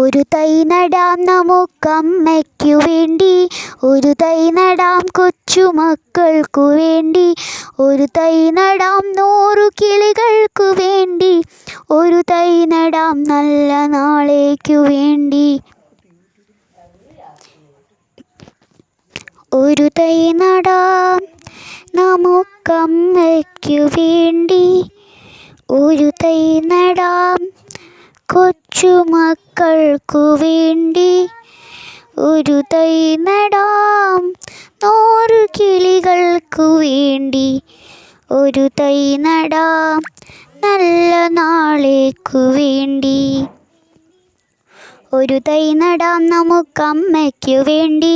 ഒരു തൈ നടാം നമുക്കമ്മയ്ക്കു വേണ്ടി, ഒരു തൈ നടാം കൊച്ചുമക്കൾക്കു വേണ്ടി, ഒരു തൈ നടാം 100 കിളികൾക്കു വേണ്ടി, ഒരു തൈ നടാം നല്ല നാളേക്കു വേണ്ടി. ഒരു തൈ നടാം നമുക്കമ്മയ്ക്കു വേണ്ടി, ഒരു തൈ നടാം കൊച്ചുമക്കൾക്കു വേണ്ടി, ഒരു തൈ നടാം 100 കിളികൾക്കു വേണ്ടി, ഒരു തൈ നടാം നല്ല നാളേക്കു വേണ്ടി. ഒരു തൈ നടാം നമുക്കമ്മയ്ക്കു വേണ്ടി,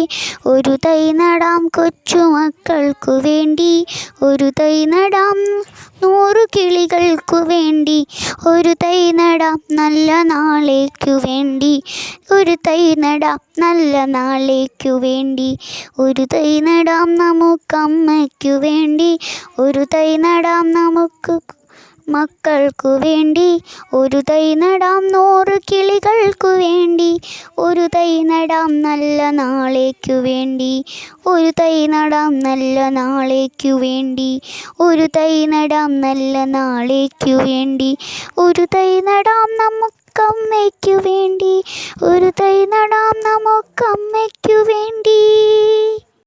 ഒരു തൈ നടാം കൊച്ചുമക്കൾക്കു വേണ്ടി, ഒരു തൈ നടാം 100 കിളികൾക്കു വേണ്ടി, ഒരു തൈ നടാം നല്ല നാളേക്കു വേണ്ടി, ഒരു തൈ നടാം നല്ല നാളേക്കു വേണ്ടി. ഒരു തൈ നടാം നമുക്കമ്മയ്ക്കു വേണ്ടി, ഒരു തൈ നടാം നമുക്ക് മക്കൾക്കു വേണ്ടി, ഒരു തൈ നടാം 100 കിളികൾക്കു വേണ്ടി, ഒരു തൈ നടാം നല്ല നാളേക്കു വേണ്ടി, ഒരു തൈ നടാം നല്ല നാളേക്കു വേണ്ടി, ഒരു തൈ നടാം നല്ല നാളേക്കു വേണ്ടി, ഒരു തൈ നടാം നമുക്കമ്മയ്ക്കു വേണ്ടി, ഒരു തൈ നടാം നമുക്കമ്മയ്ക്കു വേണ്ടി.